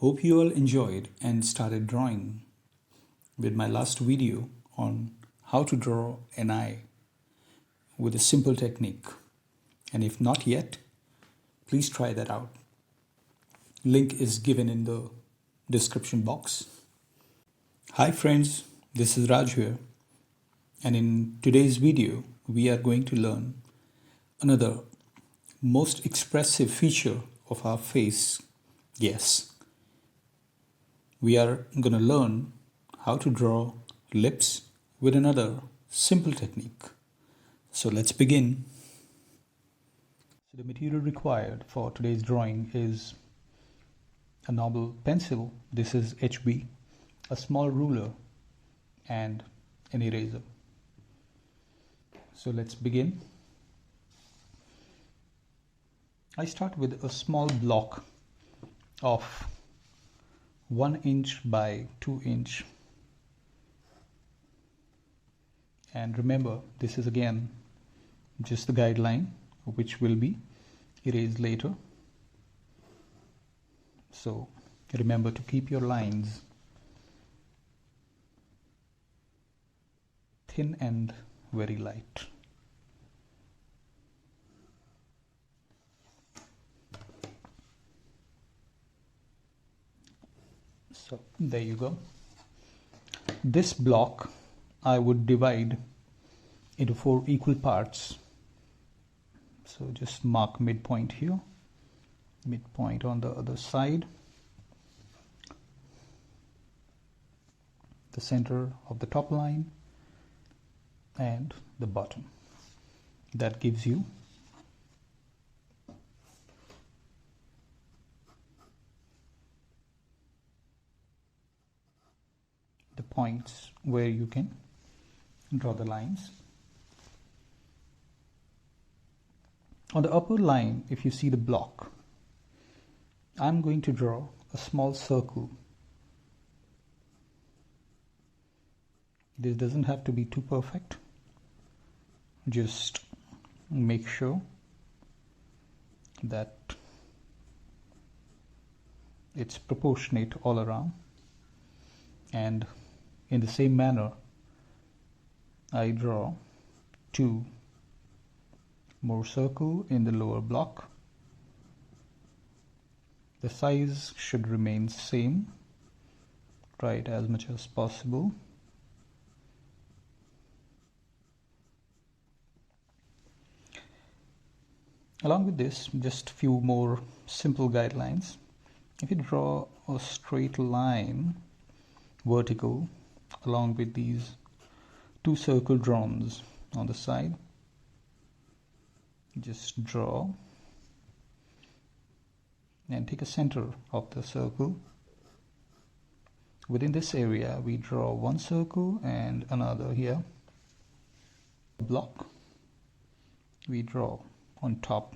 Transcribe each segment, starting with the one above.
Hope you all enjoyed and started drawing with my last video on how to draw an eye with a simple technique. And if not yet, please try that out. Link is given in the description box. Hi friends, this is Raj here, and in today's video we are going to learn another most expressive feature of our face. Yes, we are going to learn how to draw lips with another simple technique. So let's begin. So the material required for today's drawing is a normal pencil, this is HB, a small ruler and an eraser. So let's begin. I start with a small block of 1 inch by 2 inch, and remember this is again just the guideline which will be erased later. So remember to keep your lines thin and very light. So there you go. This block I would divide into 4 equal parts. So just mark midpoint here, midpoint on the other side, the center of the top line and the bottom. That gives you the points where you can draw the lines. On the upper line, if you see the block, I'm going to draw a small circle. This doesn't have to be too perfect. Just make sure that it's proportionate all around. And in the same manner, I draw 2 more circles in the lower block. The size should remain same. Try it as much as possible. Along with this, just few more simple guidelines. If you draw a straight line vertical along with these 2 circle drawns on the side, just draw and take a center of the circle. Within this area we draw 1 circle and another here. Block we draw on top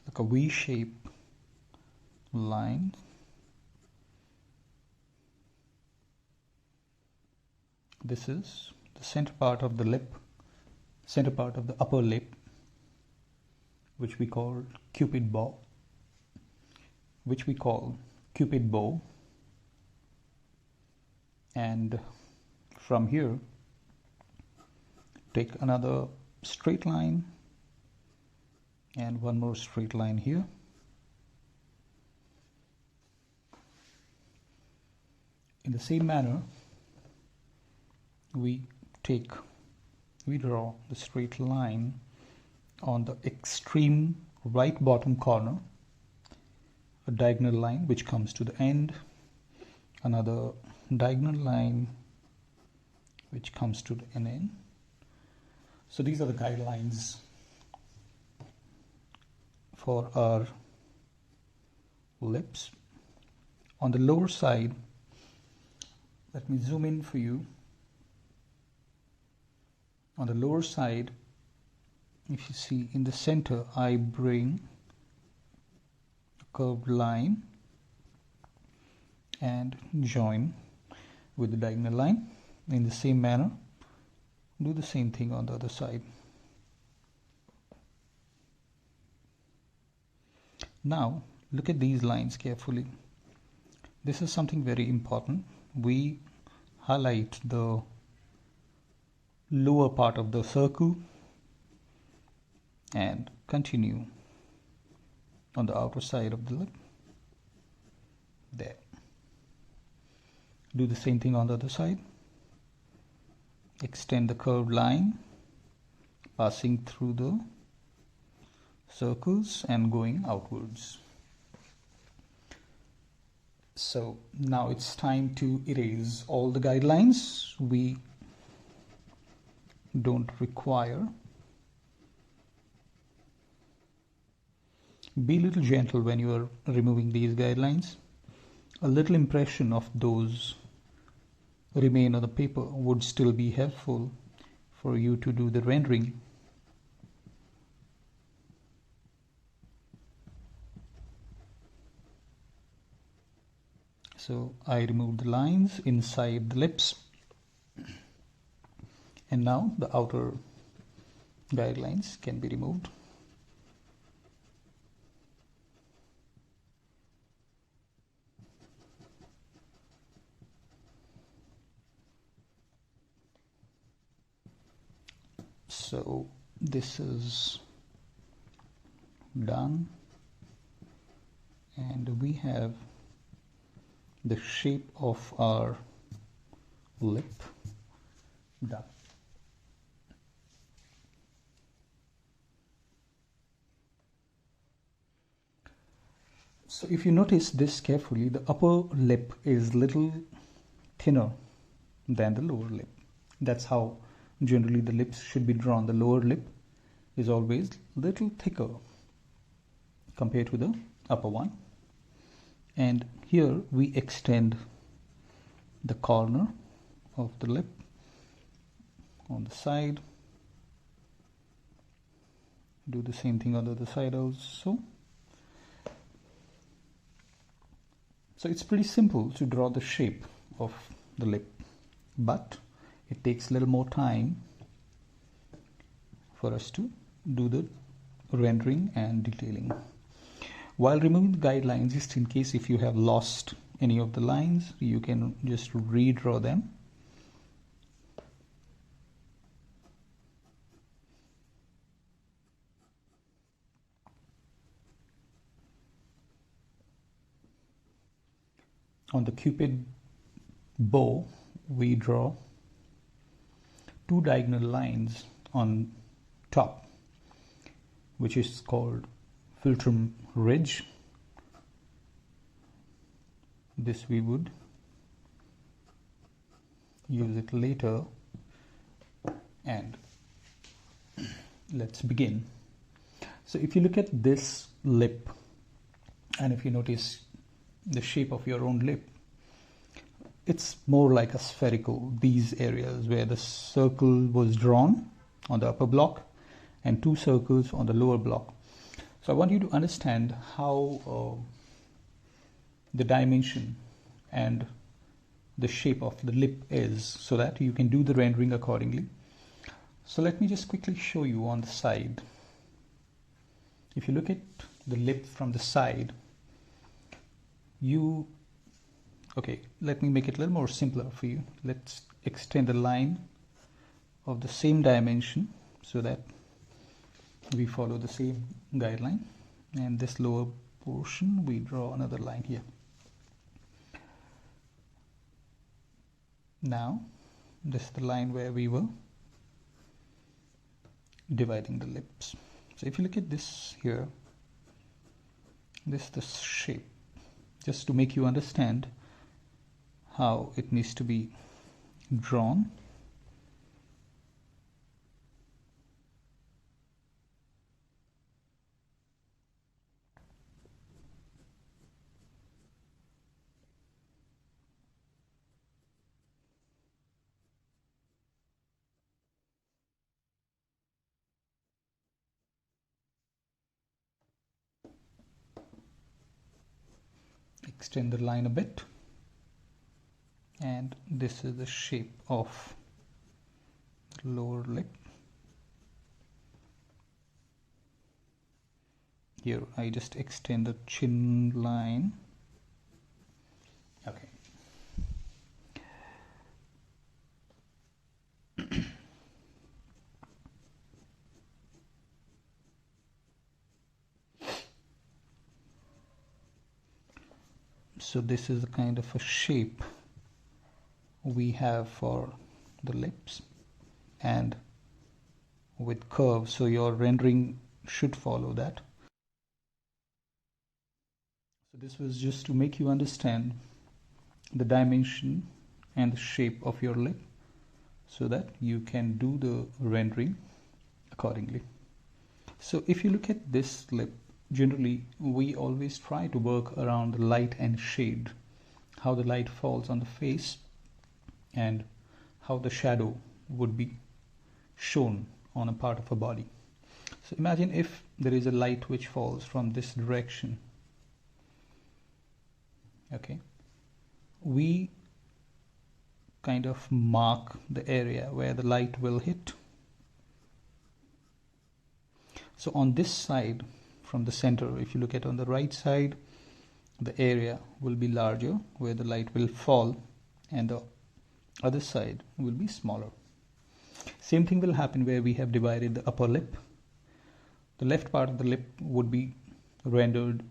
like a V-shape line. This is the center part of the lip, center part of the upper lip, which we call Cupid bow, and from here take another straight line and 1 more straight line here. In the same manner, we draw the straight line on the extreme right bottom corner, a diagonal line which comes to the end, another diagonal line which comes to the end. So these are the guidelines for our lips. On the lower side, let me zoom in for you. On the lower side, if you see in the center, I bring a curved line and join with the diagonal line. In the same manner, do the same thing on the other side. Now look at these lines carefully. this is something very important. We highlight the lower part of the circle and continue on the outer side of the lip. There. Do the same thing on the other side. Extend the curved line, passing through the circles and going outwards. So now it's time to erase all the guidelines we don't require. Be a little gentle when you are removing these guidelines. A little impression of those remain on the paper would still be helpful for you to do the rendering. So I removed the lines inside the lips, and now the outer guidelines can be removed. So this is done, and we have the shape of our lip done. So if you notice this carefully, the upper lip is little thinner than the lower lip. That's how generally the lips should be drawn. The lower lip is always little thicker compared to the upper one. And here we extend the corner of the lip on the side. Do the same thing on the other side also. So it's pretty simple to draw the shape of the lip, but it takes a little more time for us to do the rendering and detailing. While removing the guidelines, just in case if you have lost any of the lines, you can just redraw them. On the Cupid bow, we draw two diagonal lines on top, which is called philtrum ridge. This we would use it later, and let's begin. So if you look at this lip, and if you notice the shape of your own lip, it's more like a spherical. These areas where the circle was drawn on the upper block and two circles on the lower block. So I want you to understand how the dimension and the shape of the lip is, so that you can do the rendering accordingly. So let me just quickly show you on the side. If you look at the lip from the side, let me make it a little more simpler for you. Let's extend the line of the same dimension so that we follow the same guideline, and this lower portion we draw another line here. Now this is the line where we were dividing the lips. So if you look at this here, this is the shape, just to make you understand how it needs to be drawn. Extend the line a bit, and this is the shape of the lower lip. Here I just extend the chin line So this is the kind of a shape we have for the lips, and with curves, so your rendering should follow that. So this was just to make you understand the dimension and the shape of your lip so that you can do the rendering accordingly. So if you look at this lip, generally we always try to work around the light and shade, how the light falls on the face and how the shadow would be shown on a part of a body. So imagine if there is a light which falls from this direction. Okay, we kind of mark the area where the light will hit. So on this side from the center, if you look at on the right side, the area will be larger where the light will fall, and the other side will be smaller. Same thing will happen where we have divided the upper lip. The left part of the lip would be rendered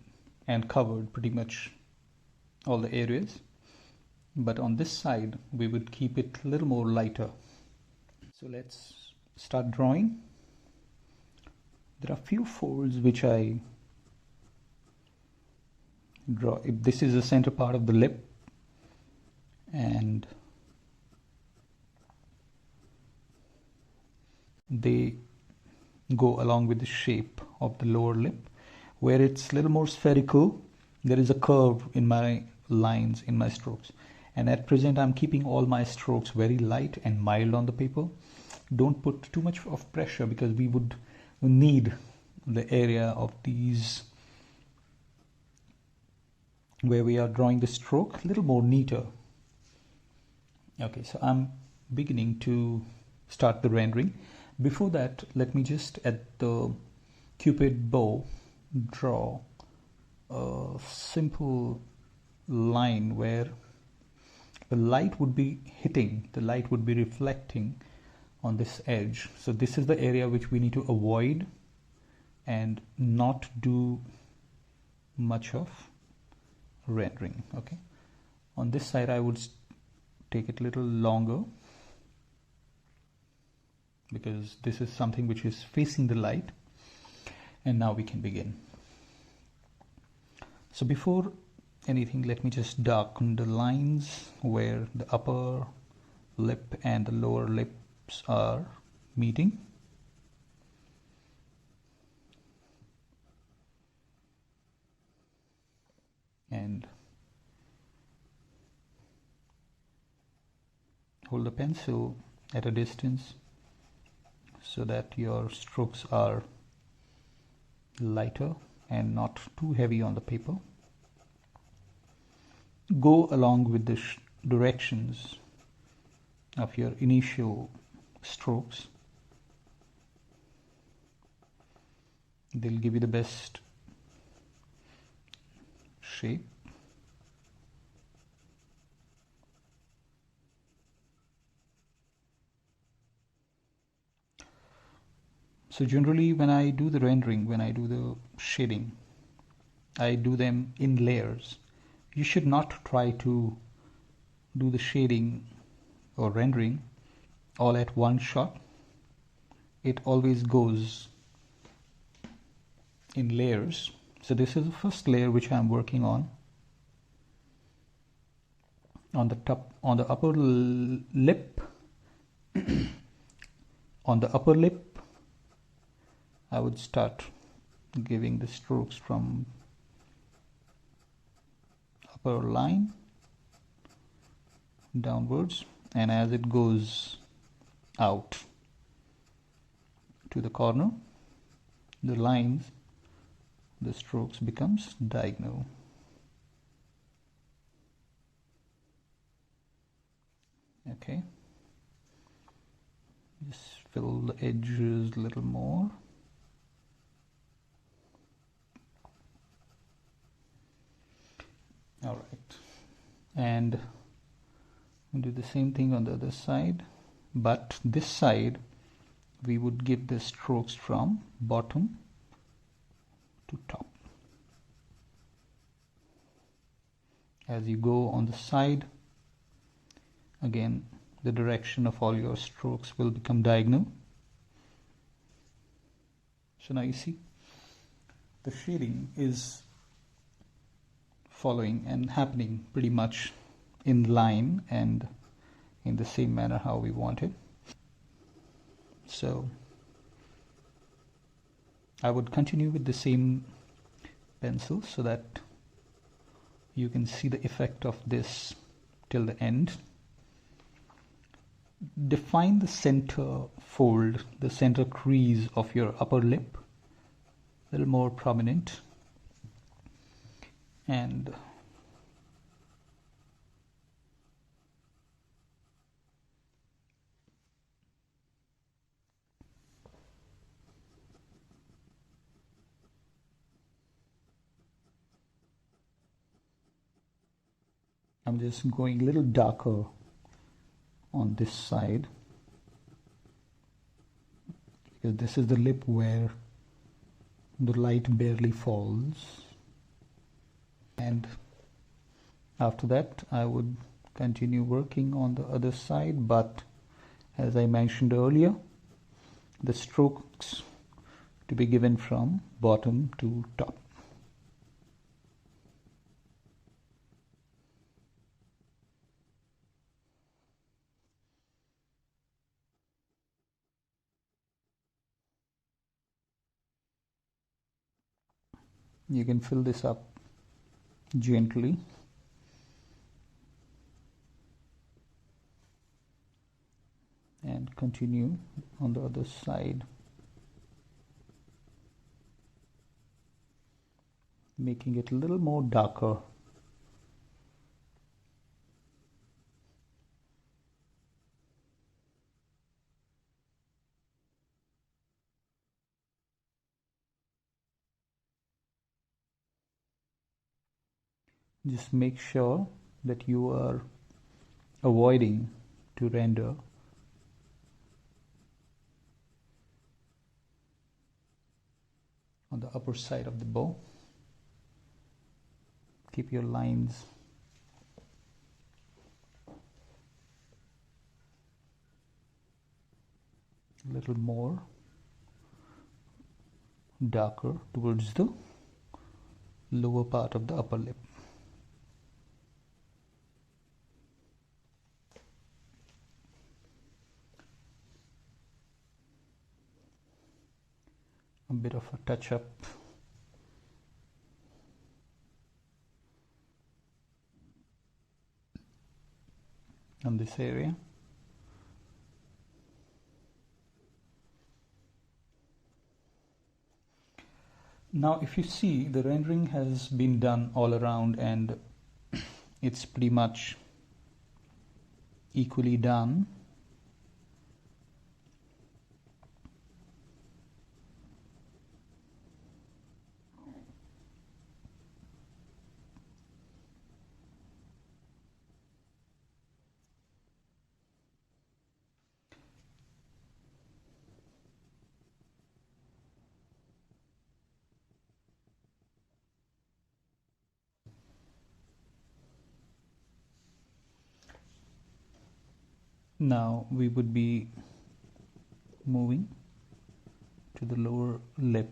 and covered pretty much all the areas, but on this side we would keep it a little more lighter. So let's start drawing. There are few folds which I draw. If this is the center part of the lip, and they go along with the shape of the lower lip. Where it's a little more spherical, there is a curve in my lines, in my strokes. And at present I'm keeping all my strokes very light and mild on the paper. Don't put too much of pressure, because we would need the area of these where we are drawing the stroke a little more neater. Okay, so I'm beginning to start the rendering. Before that, let me just at the Cupid bow draw a simple line where the light would be hitting, the light would be reflecting on this edge. So this is the area which we need to avoid and not do much of rendering. Okay, on this side I would take it a little longer, because this is something which is facing the light. And now we can begin. So before anything, let me just darken the lines where the upper lip and the lower lips are meeting. And hold the pencil at a distance so that your strokes are lighter and not too heavy on the paper. Go along with the directions of your initial strokes. They'll give you the best shape. So generally when I do the rendering, when I do the shading, I do them in layers. You should not try to do the shading or rendering all at one shot. It always goes in layers. So this is the first layer which I am working on. On the top, on the upper lip, on the upper lip, I would start giving the strokes from upper line downwards, and as it goes out to the corner, the lines, the strokes becomes diagonal. Okay, just fill the edges a little more. All right, and we'll do the same thing on the other side, but this side we would give the strokes from bottom to top. As you go on the side, again, the direction of all your strokes will become diagonal. So now you see the shading is following and happening pretty much in line and in the same manner how we want it. So I would continue with the same pencil so that you can see the effect of this till the end. Define the center fold, the center crease of your upper lip, a little more prominent, and I'm just going a little darker on this side because this is the lip where the light barely falls, and after that I would continue working on the other side, but as I mentioned earlier, the strokes to be given from bottom to top. You can fill this up gently. And continue on the other side, making it a little more darker. Just make sure that you are avoiding to render on the upper side of the bow. Keep your lines a little more darker towards the lower part of the upper lip. A bit of a touch up on this area. Now if you see, the rendering has been done all around and it's pretty much equally done. Now we would be moving to the lower lip.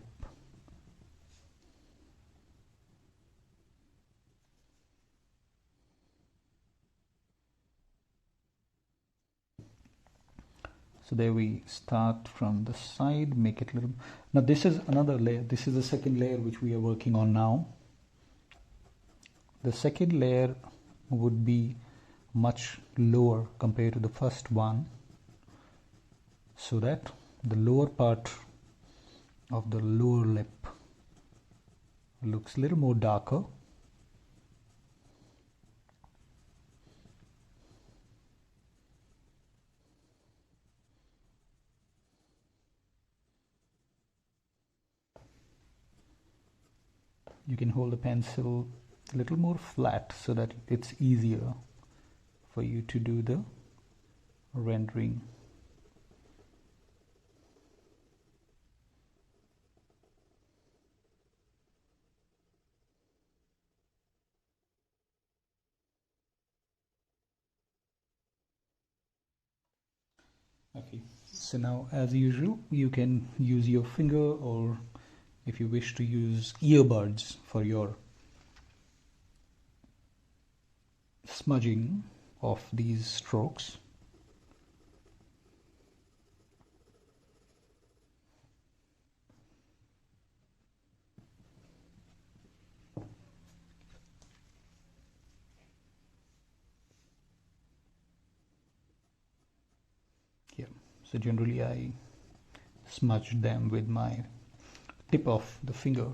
So there we start from the side, make it a little. Now this is another layer. This is the second layer which we are working on now. The second layer would be much lower compared to the first one, so that the lower part of the lower lip looks a little more darker. You can hold the pencil a little more flat so that it's easier for you to do the rendering. Okay, so now as usual, you can use your finger, or if you wish to use earbuds for your smudging of these strokes. Here, so generally I smudge them with my tip of the finger.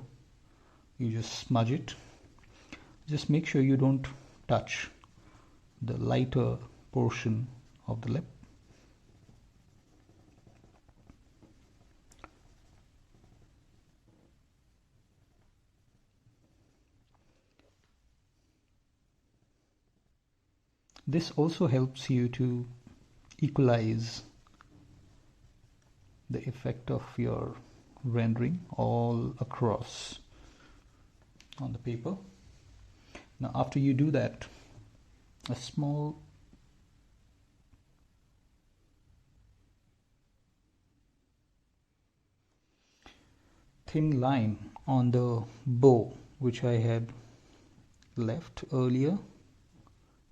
You just smudge it. Just make sure you don't touch the lighter portion of the lip. This also helps you to equalize the effect of your rendering all across on the paper. Now after you do that, a small thin line on the bow which I had left earlier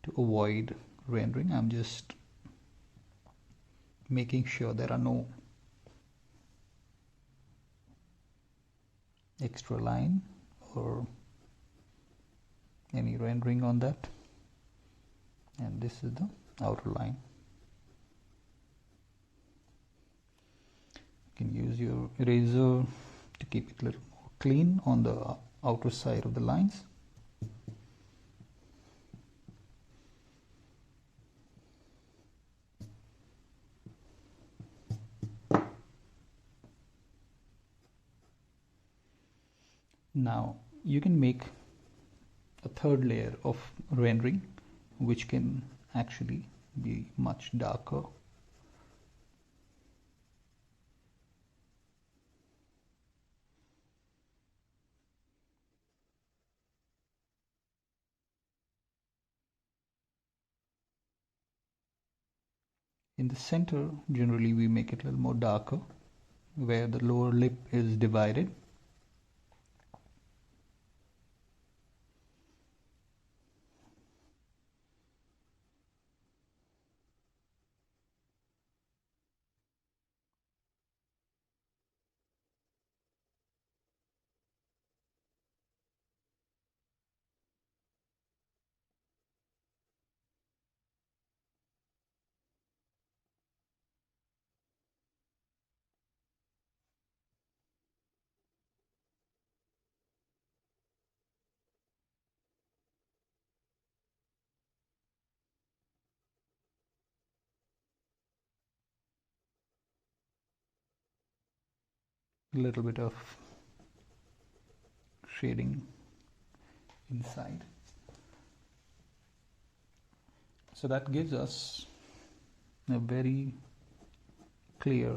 to avoid rendering. I'm just making sure there are no extra line or any rendering on that, and this is the outer line. You can use your eraser to keep it a little more clean on the outer side of the lines. Now you can make a third layer of rendering which can actually be much darker. In the center, generally we make it a little more darker where the lower lip is divided. A little bit of shading inside. So that gives us a very clear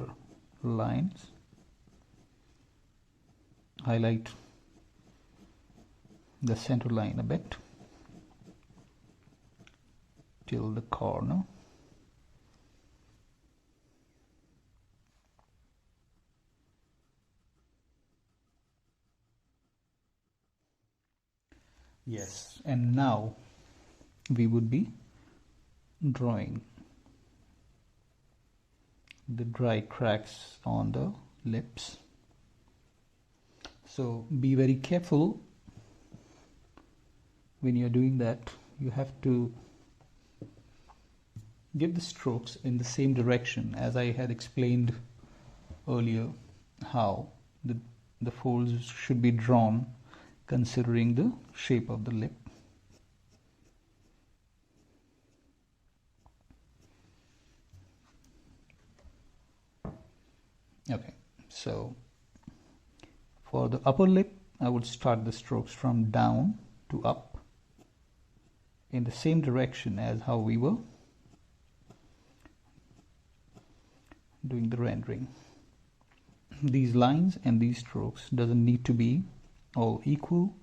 lines. Highlight the center line a bit till the corner. Yes, and now we would be drawing the dry cracks on the lips. So be very careful when you're doing that. You have to give the strokes in the same direction as I had explained earlier, how the folds should be drawn considering the shape of the lip. Okay, so for the upper lip, I would start the strokes from down to up in the same direction as how we were doing the rendering. These lines and these strokes doesn't need to be all equal.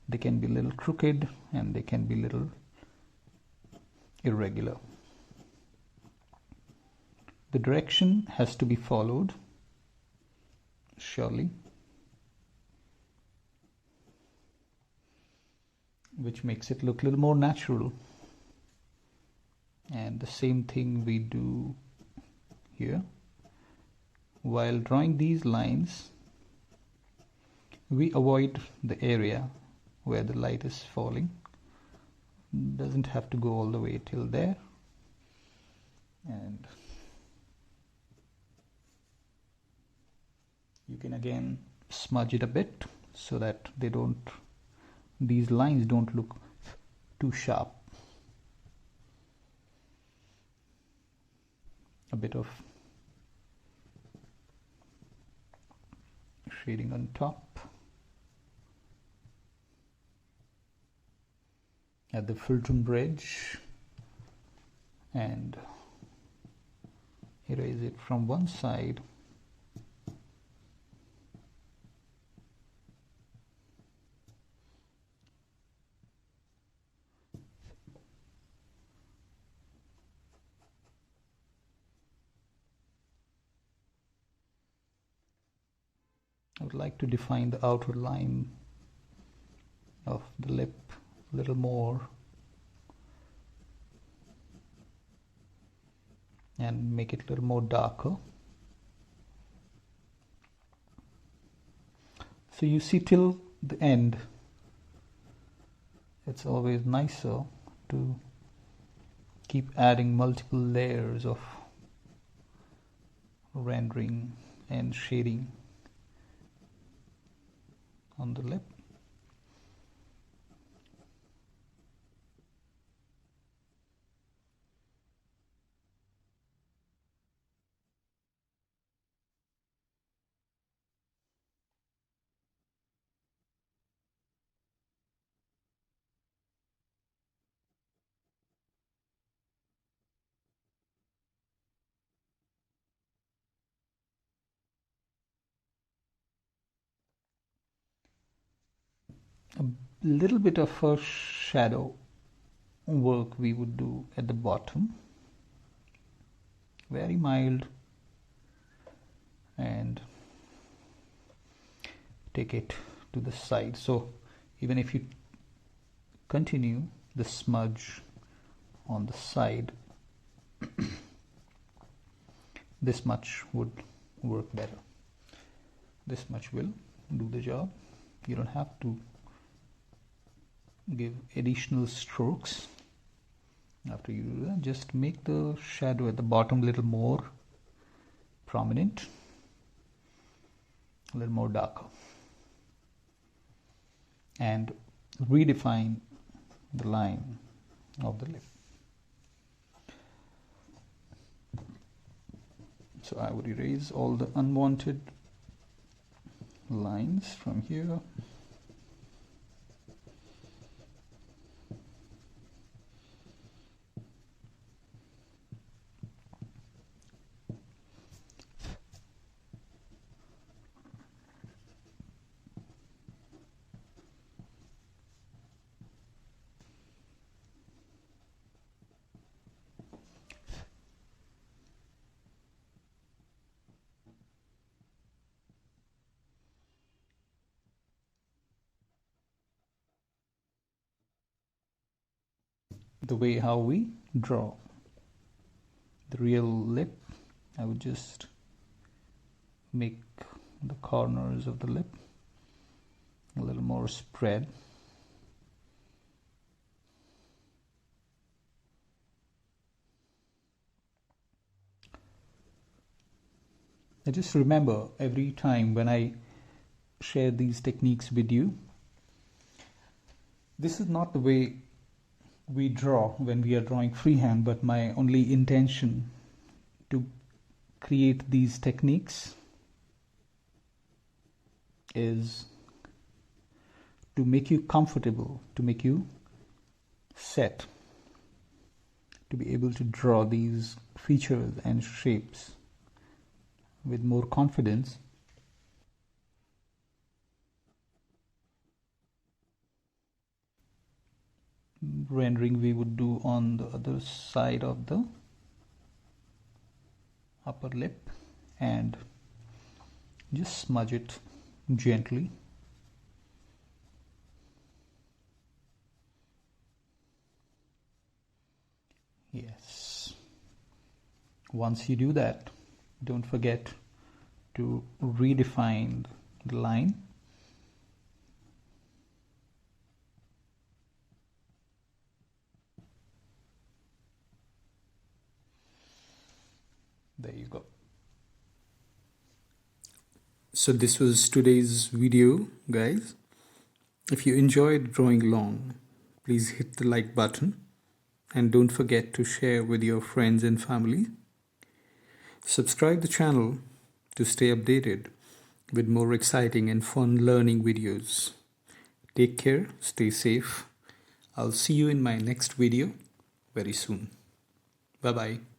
They can be a little crooked and they can be a little irregular. The direction has to be followed, surely, which makes it look a little more natural. And the same thing we do here. While drawing these lines, we avoid the area where the light is falling. Doesn't have to go all the way till there. And you can again smudge it a bit so that these lines don't look too sharp. A bit of shading on top at the Fulton Bridge, and erase it from one side. I would like to define the outer line of the lip a little more and make it a little more darker. So you see, till the end, it's always nicer to keep adding multiple layers of rendering and shading on the lip. A little bit of a shadow work we would do at the bottom, very mild, and take it to the side. So even if you continue the smudge on the side, this much would work better. This much will do the job. You don't have to give additional strokes after you do that. Just make the shadow at the bottom a little more prominent, a little more darker, and redefine the line of the lip. So I would erase all the unwanted lines from here. The way how we draw the real lip, I would just make the corners of the lip a little more spread. I just remember every time when I share these techniques with you, this is not the way we draw when we are drawing freehand, but my only intention to create these techniques is to make you comfortable, to make you set, to be able to draw these features and shapes with more confidence. Rendering we would do on the other side of the upper lip and just smudge it gently. Yes. Once you do that, don't forget to redefine the line. There you go. So this was today's video, guys. If you enjoyed drawing along, please hit the like button and don't forget to share with your friends and family. Subscribe the channel to stay updated with more exciting and fun learning videos. Take care, stay safe. I'll see you in my next video very soon. Bye bye.